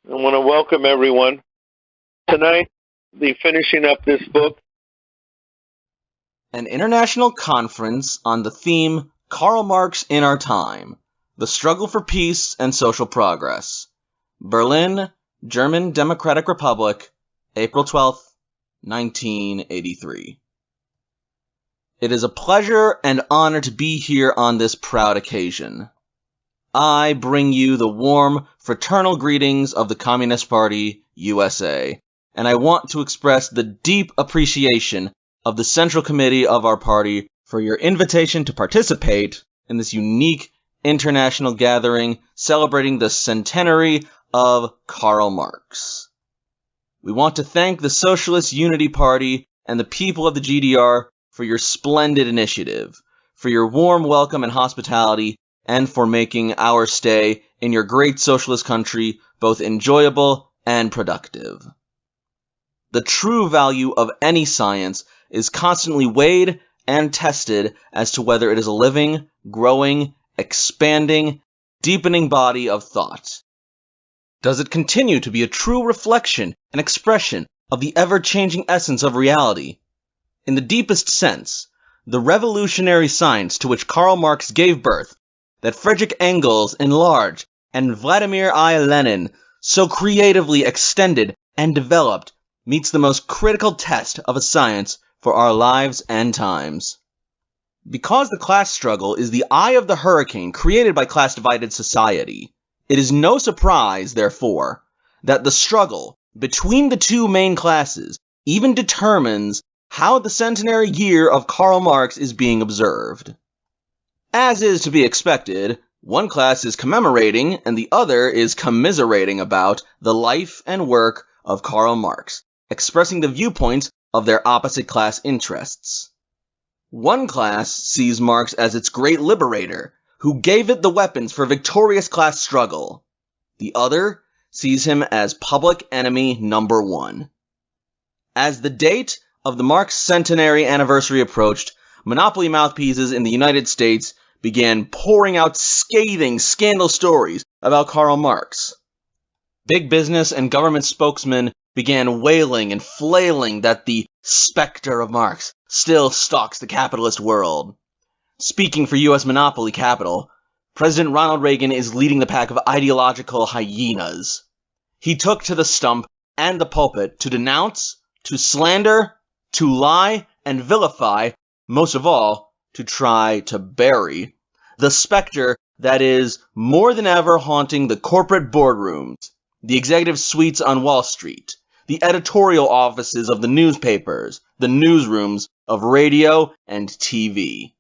I want to welcome everyone. Tonight, we'll be finishing up this book. An international conference on the theme Karl Marx in Our Time, The Struggle for Peace and Social Progress. Berlin, German Democratic Republic, April 12th, 1983. It is a pleasure and honor to be here on this proud occasion. I bring you the warm, fraternal greetings of the Communist Party, USA, and I want to express the deep appreciation of the Central Committee of our party for your invitation to participate in this unique international gathering celebrating the centenary of Karl Marx. We want to thank the Socialist Unity Party and the people of the GDR for your splendid initiative, for your warm welcome and hospitality, and for making our stay in your great socialist country both enjoyable and productive. The true value of any science is constantly weighed and tested as to whether it is a living, growing, expanding, deepening body of thought. Does it continue to be a true reflection and expression of the ever-changing essence of reality? In the deepest sense, the revolutionary science to which Karl Marx gave birth, that Friedrich Engels enlarged, and Vladimir I. Lenin so creatively extended and developed, meets the most critical test of a science for our lives and times. Because the class struggle is the eye of the hurricane created by class-divided society, it is no surprise, therefore, that the struggle between the two main classes even determines how the centenary year of Karl Marx is being observed. As is to be expected, one class is commemorating and the other is commiserating about the life and work of Karl Marx, expressing the viewpoints of their opposite class interests. One class sees Marx as its great liberator, who gave it the weapons for victorious class struggle. The other sees him as public enemy number one. As the date of the Marx centenary anniversary approached, monopoly mouthpieces in the United States began pouring out scathing scandal stories about Karl Marx. Big business and government spokesmen began wailing and flailing that the specter of Marx still stalks the capitalist world. Speaking for U.S. monopoly capital, President Ronald Reagan is leading the pack of ideological hyenas. He took to the stump and the pulpit to denounce, to slander, to lie and vilify, most of all, to try to bury the specter that is more than ever haunting the corporate boardrooms, the executive suites on Wall Street, the editorial offices of the newspapers, the newsrooms of radio and TV.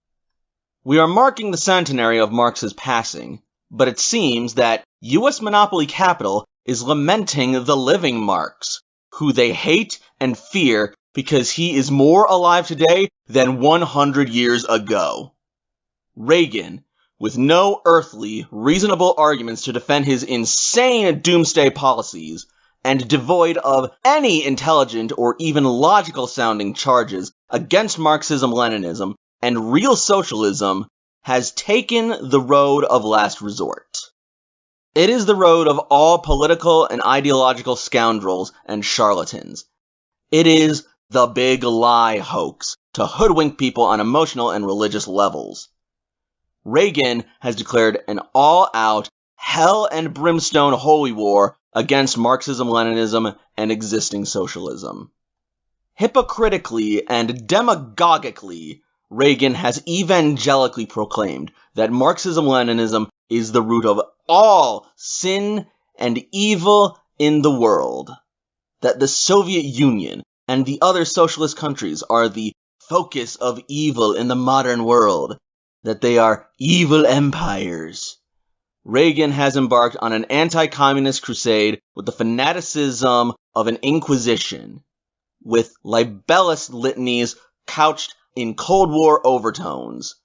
We are marking the centenary of Marx's passing, but it seems that U.S. monopoly capital is lamenting the living Marx, who they hate and fear because he is more alive today than 100 years ago. Reagan, with no earthly, reasonable arguments to defend his insane doomsday policies, and devoid of any intelligent or even logical-sounding charges against Marxism-Leninism and real socialism, has taken the road of last resort. It is the road of all political and ideological scoundrels and charlatans. It is the big lie hoax to hoodwink people on emotional and religious levels. Reagan has declared an all-out, hell and brimstone holy war against Marxism-Leninism and existing socialism. Hypocritically and demagogically, Reagan has evangelically proclaimed that Marxism-Leninism is the root of all sin and evil in the world, that the Soviet Union and the other socialist countries are the focus of evil in the modern world, that they are evil empires. Reagan has embarked on an anti-communist crusade with the fanaticism of an inquisition, with libellous litanies couched in Cold War overtones.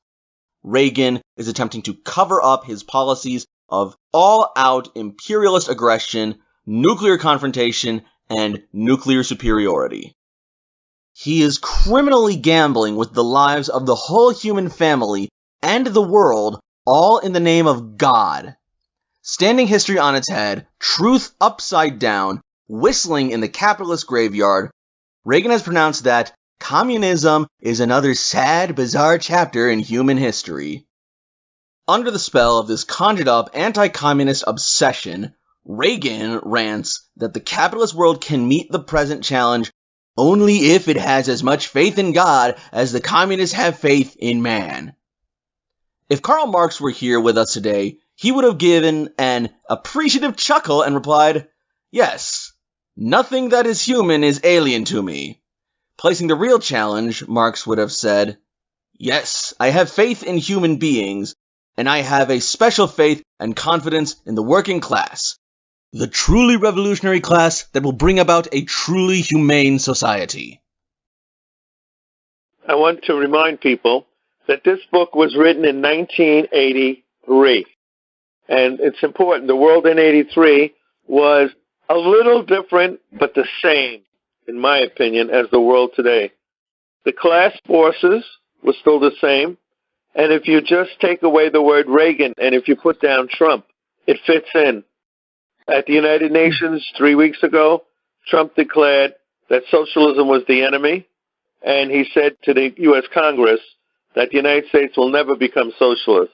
Reagan is attempting to cover up his policies of all-out imperialist aggression, nuclear confrontation, and nuclear superiority. He is criminally gambling with the lives of the whole human family and the world, all in the name of God. standing history on its head, truth upside down, whistling in the capitalist graveyard, Reagan has pronounced that communism is another sad, bizarre chapter in human history. Under the spell of this conjured-up anti-communist obsession, Reagan rants that the capitalist world can meet the present challenge only if it has as much faith in God as the communists have faith in man. If Karl Marx were here with us today, he would have given an appreciative chuckle and replied, "Yes, nothing that is human is alien to me." Placing the real challenge, Marx would have said, "Yes, I have faith in human beings, and I have a special faith and confidence in the working class, the truly revolutionary class that will bring about a truly humane society." I want to remind people that this book was written in 1983. And it's important. The world in 83 was a little different, but the same, in my opinion, as the world today. The class forces were still the same. And if you just take away the word Reagan and if you put down Trump, it fits in. At the United Nations 3 weeks ago, Trump declared that socialism was the enemy. And he said to the U.S. Congress that the United States will never become socialist.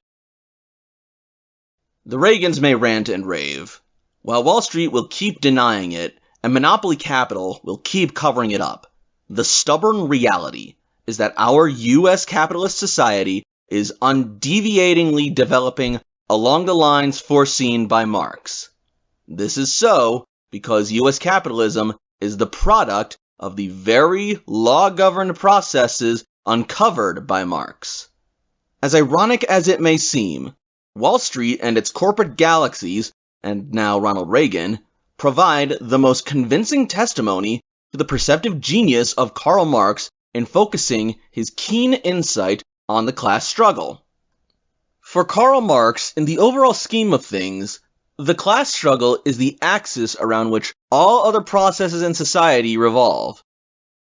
The Reagans may rant and rave, while Wall Street will keep denying it, and monopoly capital will keep covering it up. The stubborn reality is that our U.S. capitalist society is undeviatingly developing along the lines foreseen by Marx. This is so because U.S. capitalism is the product of the very law-governed processes uncovered by Marx. As ironic as it may seem, Wall Street and its corporate galaxies, and now Ronald Reagan, provide the most convincing testimony to the perceptive genius of Karl Marx in focusing his keen insight on the class struggle. For Karl Marx, in the overall scheme of things, the class struggle is the axis around which all other processes in society revolve.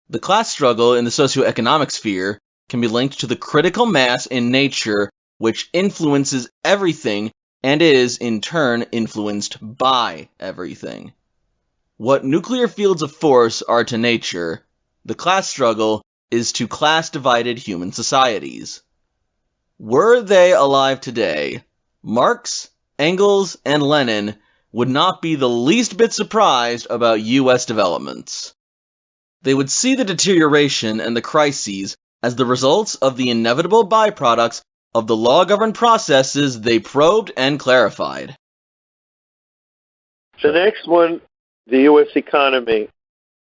The class struggle in the socioeconomic sphere can be linked to the critical mass in nature which influences everything and is, in turn, influenced by everything. What nuclear fields of force are to nature, the class struggle is to class-divided human societies. Were they alive today, Marx, Engels, and Lenin would not be the least bit surprised about U.S. developments. They would see the deterioration and the crises as the results of the inevitable byproducts of the law-governed processes they probed and clarified. The next one, the U.S. economy.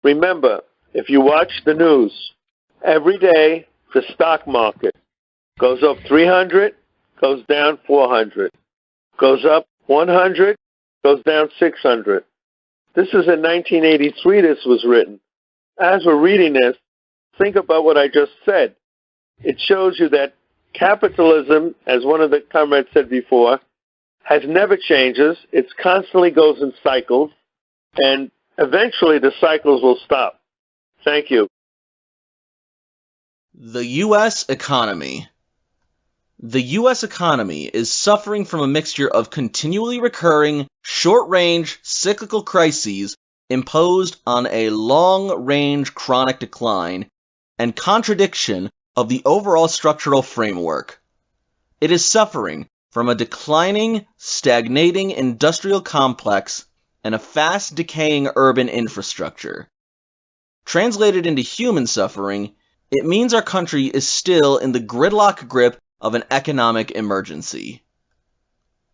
Remember, if you watch the news, every day the stock market goes up 300, goes down 400, goes up 100, goes down 600. This is in 1983 this was written. As we're reading this, think about what I just said. It shows you that capitalism, as one of the comrades said before, has never changes. It constantly goes in cycles, and eventually the cycles will stop. Thank you. The U.S. economy. The U.S. economy is suffering from a mixture of continually recurring, short-range, cyclical crises imposed on a long-range chronic decline and contradiction of the overall structural framework. It is suffering from a declining, stagnating industrial complex and a fast-decaying urban infrastructure. Translated into human suffering, it means our country is still in the gridlock grip of an economic emergency.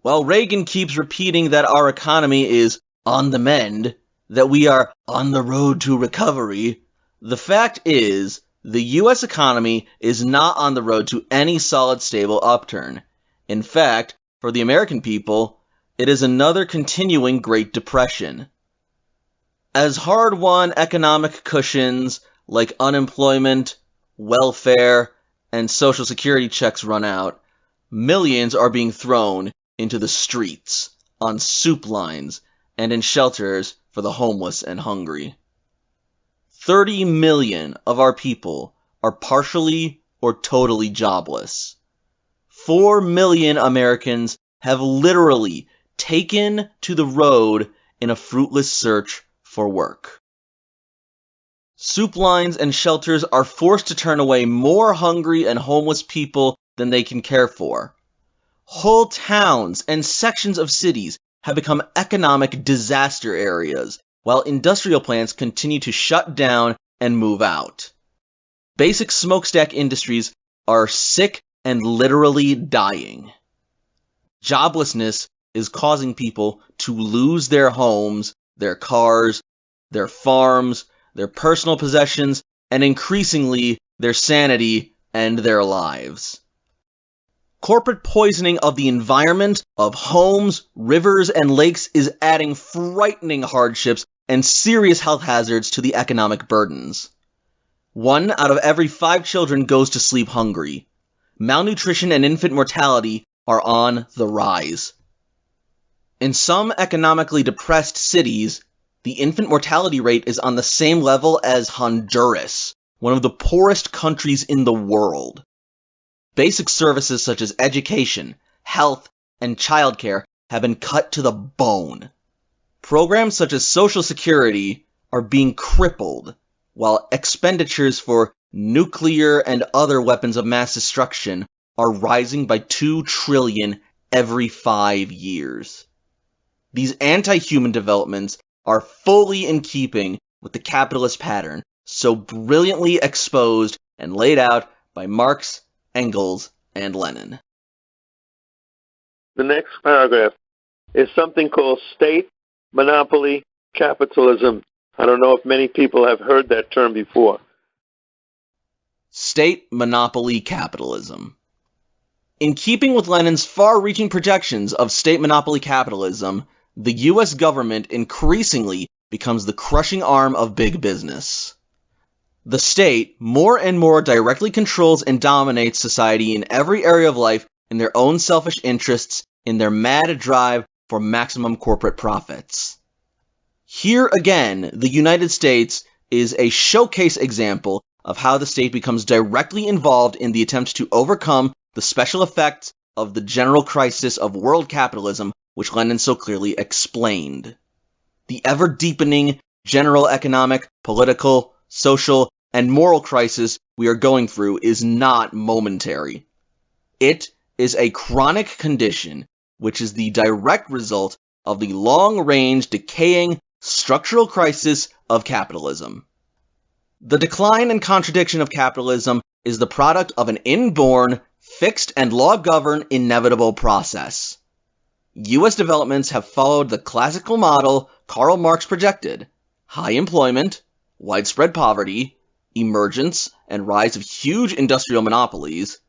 While Reagan keeps repeating that our economy is on the mend, that we are on the road to recovery, the fact is the U.S. economy is not on the road to any solid, stable upturn. In fact, for the American people, it is another continuing Great Depression. As hard-won economic cushions like unemployment, welfare, and Social Security checks run out, millions are being thrown into the streets, on soup lines, and in shelters for the homeless and hungry. 30 million of our people are partially or totally jobless. 4 million Americans have literally taken to the road in a fruitless search for work. Soup lines and shelters are forced to turn away more hungry and homeless people than they can care for. Whole towns and sections of cities have become economic disaster areas, while industrial plants continue to shut down and move out. Basic smokestack industries are sick and literally dying. Joblessness is causing people to lose their homes, their cars, their farms, their personal possessions, and increasingly their sanity and their lives. Corporate poisoning of the environment, of homes, rivers, and lakes is adding frightening hardships and serious health hazards to the economic burdens. 1 out of every 5 children goes to sleep hungry. Malnutrition and infant mortality are on the rise. In some economically depressed cities, the infant mortality rate is on the same level as Honduras, one of the poorest countries in the world. Basic services such as education, health, and childcare have been cut to the bone. Programs such as Social Security are being crippled, while expenditures for nuclear and other weapons of mass destruction are rising by $2 trillion every 5 years. These anti-human developments are fully in keeping with the capitalist pattern so brilliantly exposed and laid out by Marx, Engels, and Lenin. The next paragraph is something called state monopoly capitalism. I don't know if many people have heard that term before. State monopoly capitalism. In keeping with Lenin's far-reaching projections of state monopoly capitalism, the U.S. government increasingly becomes the crushing arm of big business. The state more and more directly controls and dominates society in every area of life in their own selfish interests, in their mad drive for maximum corporate profits. Here again, the United States is a showcase example of how the state becomes directly involved in the attempt to overcome the special effects of the general crisis of world capitalism, which Lenin so clearly explained. The ever-deepening general economic, political, social, and moral crisis we are going through is not momentary. It is a chronic condition which is the direct result of the long-range, decaying, structural crisis of capitalism. The decline and contradiction of capitalism is the product of an inborn, fixed, and law-governed inevitable process. U.S. developments have followed the classical model Karl Marx projected: high employment, widespread poverty, emergence and rise of huge industrial monopolies,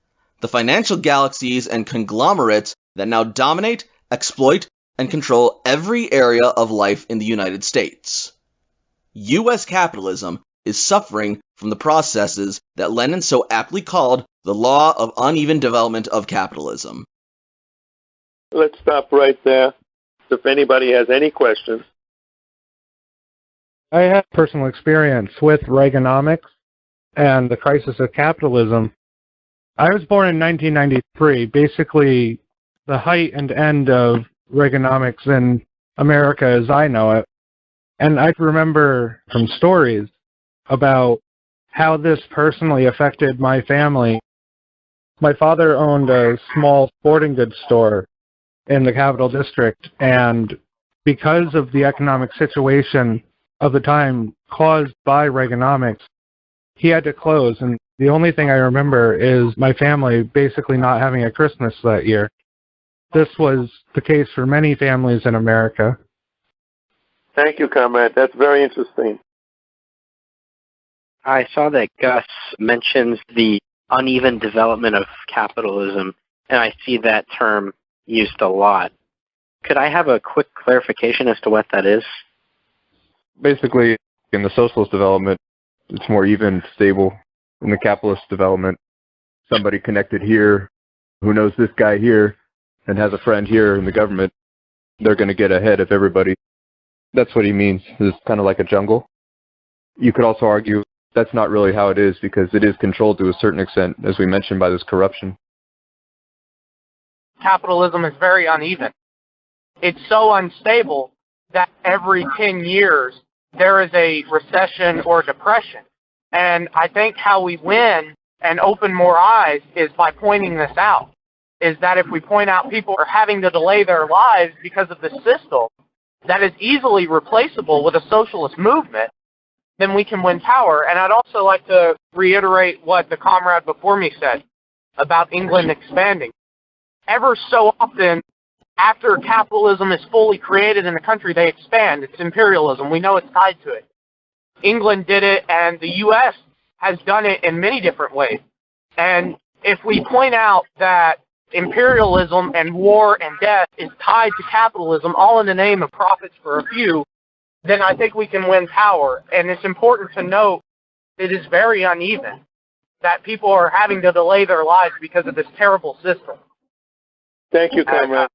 the financial galaxies and conglomerates that now dominate, exploit, and control every area of life in the United States. U.S. capitalism is suffering from the processes that Lenin so aptly called the law of uneven development of capitalism. Let's stop right there. If anybody has any questions. I have personal experience with Reaganomics and the crisis of capitalism. I was born in 1993, basically the height and end of Reaganomics in America as I know it. And I remember from stories about how this personally affected my family. My father owned a small sporting goods store in the Capital District, and because of the economic situation of the time caused by Reaganomics, he had to close. And the only thing I remember is my family basically not having a Christmas that year. This was the case for many families in America. Thank you, comrade. That's very interesting. I saw that Gus mentions the uneven development of capitalism, and I see that term used a lot. Could I have a quick clarification as to what that is? Basically, in the socialist development, it's more even, stable. In the capitalist development, somebody connected here who knows this guy here and has a friend here in the government, they're going to get ahead of everybody. That's what he means. It's kind of like a jungle. You could also argue that's not really how it is, because it is controlled to a certain extent, as we mentioned, by this corruption. Capitalism is very uneven. it's so unstable that every 10 years there is a recession or depression. And I think how we win and open more eyes is by pointing this out, is that if we point out people are having to delay their lives because of the system that is easily replaceable with a socialist movement, then we can win power. And I'd also like to reiterate what the comrade before me said about England expanding. Ever so often, after capitalism is fully created in a country, they expand. It's imperialism. We know it's tied to it. England did it, and the U.S. has done it in many different ways. And if we point out that imperialism and war and death is tied to capitalism, all in the name of profits for a few, then I think we can win power. And it's important to note it is very uneven, that people are having to delay their lives because of this terrible system. Thank you, comrade.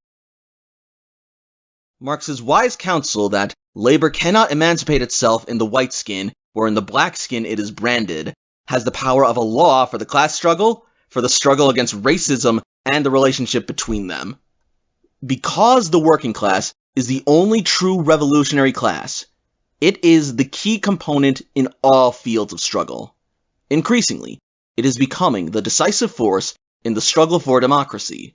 Marx's wise counsel that labor cannot emancipate itself in the white skin, or in the black skin it is branded, has the power of a law for the class struggle, for the struggle against racism, and the relationship between them. Because the working class is the only true revolutionary class, it is the key component in all fields of struggle. Increasingly, it is becoming the decisive force in the struggle for democracy.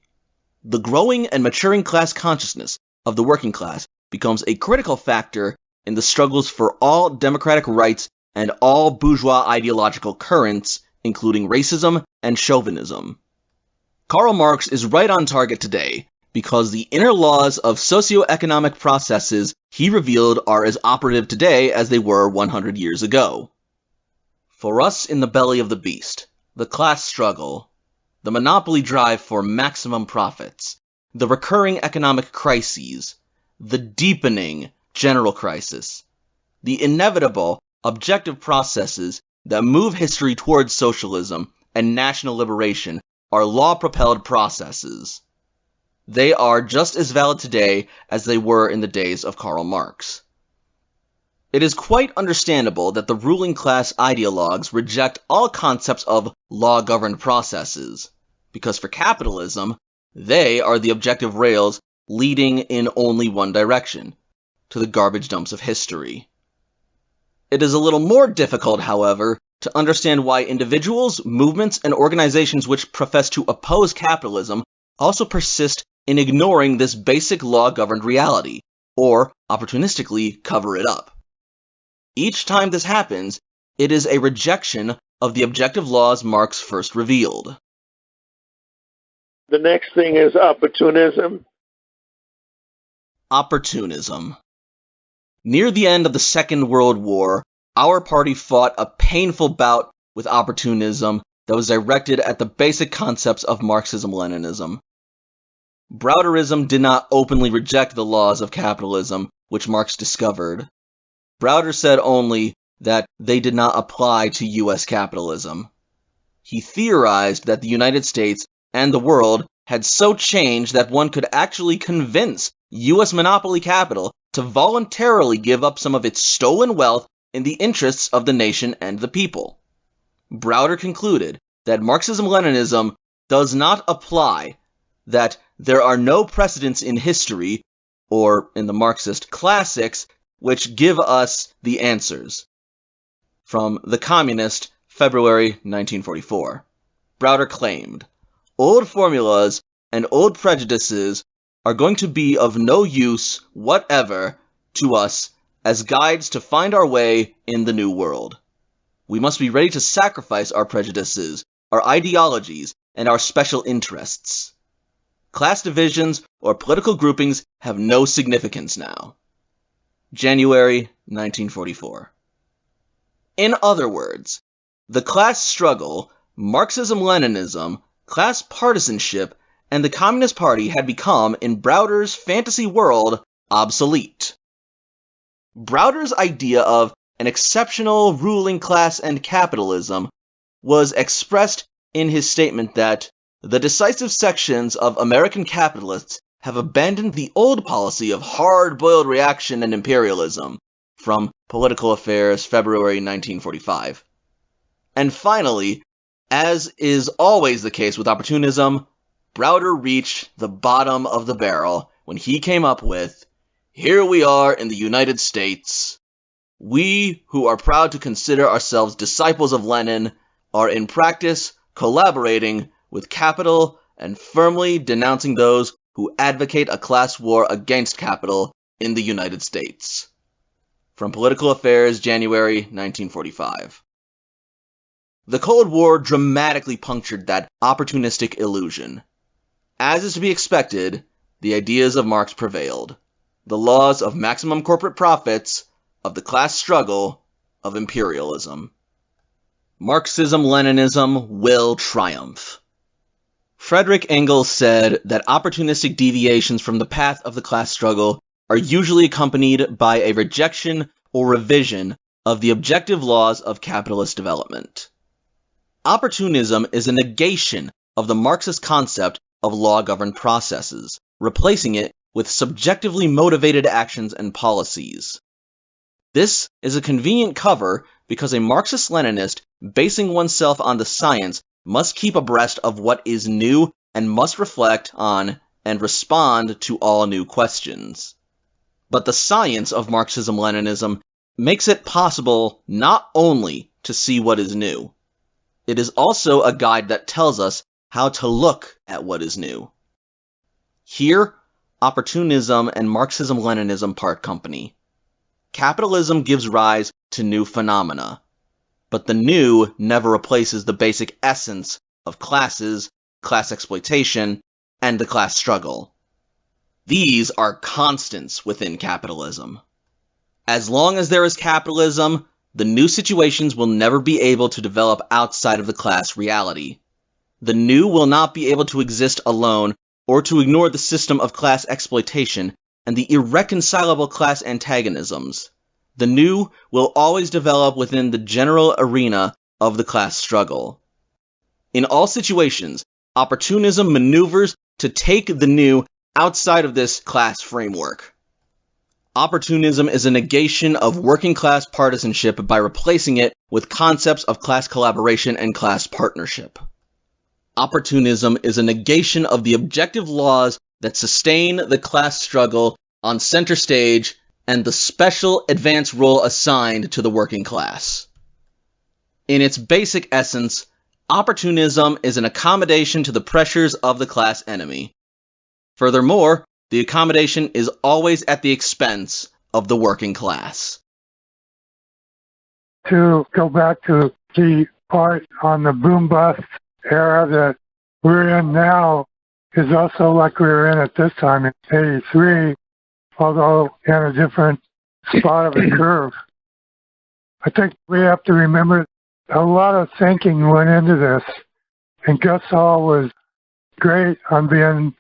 The growing and maturing class consciousness of the working class becomes a critical factor in the struggles for all democratic rights and all bourgeois ideological currents, including racism and chauvinism. Karl Marx is right on target today because the inner laws of socio-economic processes he revealed are as operative today as they were 100 years ago. For us in the belly of the beast, the class struggle, the monopoly drive for maximum profits, the recurring economic crises, the deepening general crisis, the inevitable objective processes that move history towards socialism and national liberation are law-propelled processes. They are just as valid today as they were in the days of Karl Marx. It is quite understandable that the ruling class ideologues reject all concepts of law-governed processes, because for capitalism, they are the objective rails leading in only one direction, to the garbage dumps of history. It is a little more difficult, however, to understand why individuals, movements, and organizations which profess to oppose capitalism also persist in ignoring this basic law-governed reality, or opportunistically cover it up. Each time this happens, it is a rejection of the objective laws Marx first revealed. The next thing is opportunism. Opportunism. Near the end of the Second World War, our party fought a painful bout with opportunism that was directed at the basic concepts of Marxism-Leninism. Browderism did not openly reject the laws of capitalism, which Marx discovered. Browder said only that they did not apply to U.S. capitalism. He theorized that the United States and the world had so changed that one could actually convince U.S. monopoly capital to voluntarily give up some of its stolen wealth in the interests of the nation and the people. Browder concluded that Marxism-Leninism does not apply, that there are no precedents in history, or in the Marxist classics, which give us the answers. From The Communist, February 1944. Browder claimed, old formulas and old prejudices are going to be of no use whatever to us as guides to find our way in the new world. We must be ready to sacrifice our prejudices, our ideologies, and our special interests. Class divisions or political groupings have no significance now. January 1944. In other words, the class struggle, Marxism-Leninism, class partisanship, and the Communist Party had become, in Browder's fantasy world, obsolete. Browder's idea of an exceptional ruling class and capitalism was expressed in his statement that the decisive sections of American capitalists have abandoned the old policy of hard-boiled reaction and imperialism, from Political Affairs, February 1945. And finally, as is always the case with opportunism, Browder reached the bottom of the barrel when he came up with, "Here we are in the United States. We, who are proud to consider ourselves disciples of Lenin, are in practice collaborating with capital and firmly denouncing those who advocate a class war against capital in the United States." From Political Affairs, January 1945. The Cold War dramatically punctured that opportunistic illusion. As is to be expected, the ideas of Marx prevailed. The laws of maximum corporate profits, of the class struggle, of imperialism. Marxism-Leninism will triumph. Friedrich Engels said that opportunistic deviations from the path of the class struggle are usually accompanied by a rejection or revision of the objective laws of capitalist development. Opportunism is a negation of the Marxist concept of law-governed processes, replacing it with subjectively motivated actions and policies. This is a convenient cover because a Marxist-Leninist basing oneself on the science must keep abreast of what is new and must reflect on and respond to all new questions. But the science of Marxism-Leninism makes it possible not only to see what is new, it is also a guide that tells us how to look at what is new. Here, Opportunism and Marxism-Leninism part company. Capitalism gives rise to new phenomena, but the new never replaces the basic essence of classes, class exploitation, and the class struggle. These are constants within capitalism. As long as there is capitalism, the new situations will never be able to develop outside of the class reality. The new will not be able to exist alone or to ignore the system of class exploitation and the irreconcilable class antagonisms. The new will always develop within the general arena of the class struggle. In all situations, opportunism maneuvers to take the new outside of this class framework. Opportunism is a negation of working class partisanship by replacing it with concepts of class collaboration and class partnership. Opportunism is a negation of the objective laws that sustain the class struggle on center stage and the special advance role assigned to the working class. In its basic essence, opportunism is an accommodation to the pressures of the class enemy. Furthermore, the accommodation is always at the expense of the working class. To go back to the part on the boom-bust era that we're in now is also like we were in at this time in '83, although in a different spot of the curve. I think we have to remember a lot of thinking went into this, and Gus Hall was great on being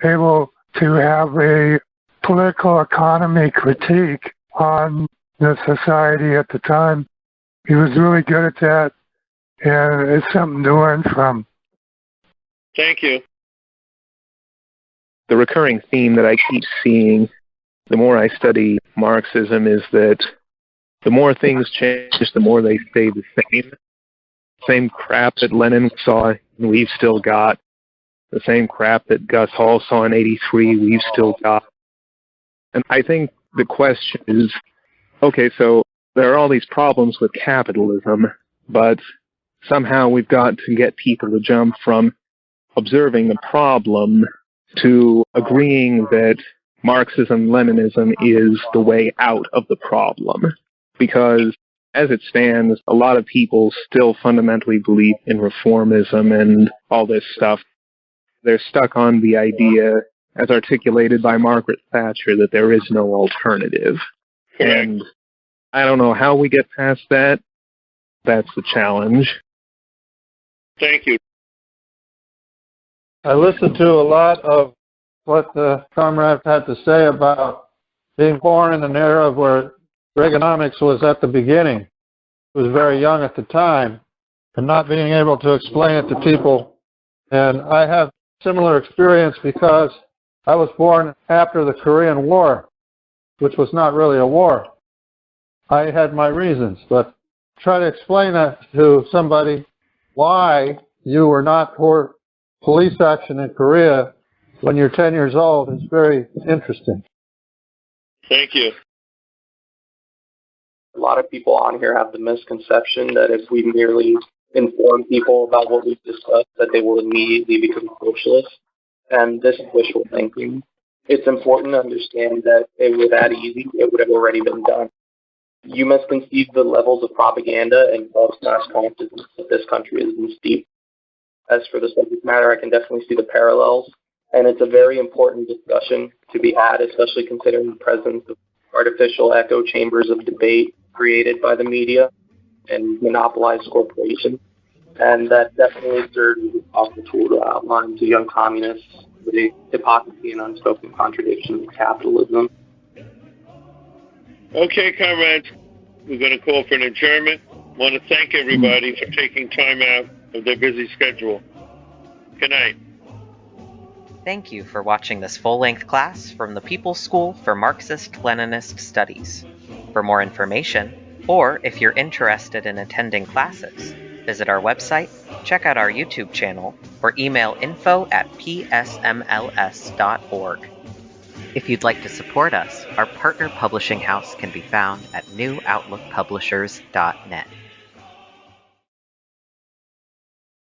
able to have a political economy critique on the society at the time. He was really good at that, and it's something to learn from. Thank you. The recurring theme that I keep seeing the more I study Marxism is that the more things change, the more they stay the same. Same crap that Lenin saw and we've still got. The same crap that Gus Hall saw in '83 we've still got. And I think the question is, okay, so there are all these problems with capitalism, but somehow we've got to get people to jump from observing the problem to agreeing that Marxism-Leninism is the way out of the problem. Because as it stands, a lot of people still fundamentally believe in reformism and all this stuff. They're stuck on the idea, as articulated by Margaret Thatcher, that there is no alternative. And I don't know how we get past that. That's the challenge. Thank you. I listened to a lot of what the comrades had to say about being born in an era where Reaganomics was at the beginning. It was very young at the time, and not being able to explain it to people. And I have similar experience because I was born after the Korean War, which was not really a war. I had my reasons, but try to explain that to somebody why you were not for police action in Korea when you're 10 years old is very interesting. Thank you. A lot of people on here have the misconception that if we merely inform people about what we've discussed, that they will immediately become socialists. And this is wishful thinking. It's important to understand that if it were that easy, it would have already been done. You must conceive the levels of propaganda and false class consciousness that this country has been steeped. As for the subject matter, I can definitely see the parallels. And it's a very important discussion to be had, especially considering the presence of artificial echo chambers of debate created by the media and monopolized corporations. And that definitely serves as a powerful tool to outline to young communists the hypocrisy and unspoken contradictions of capitalism. Okay, comrades, we're going to call for an adjournment. I want to thank everybody for taking time out of their busy schedule. Good night. Thank you for watching this full-length class from the People's School for Marxist-Leninist Studies. For more information, or if you're interested in attending classes, visit our website, check out our YouTube channel, or email info@psmls.org. If you'd like to support us, our partner publishing house can be found at newoutlookpublishers.net.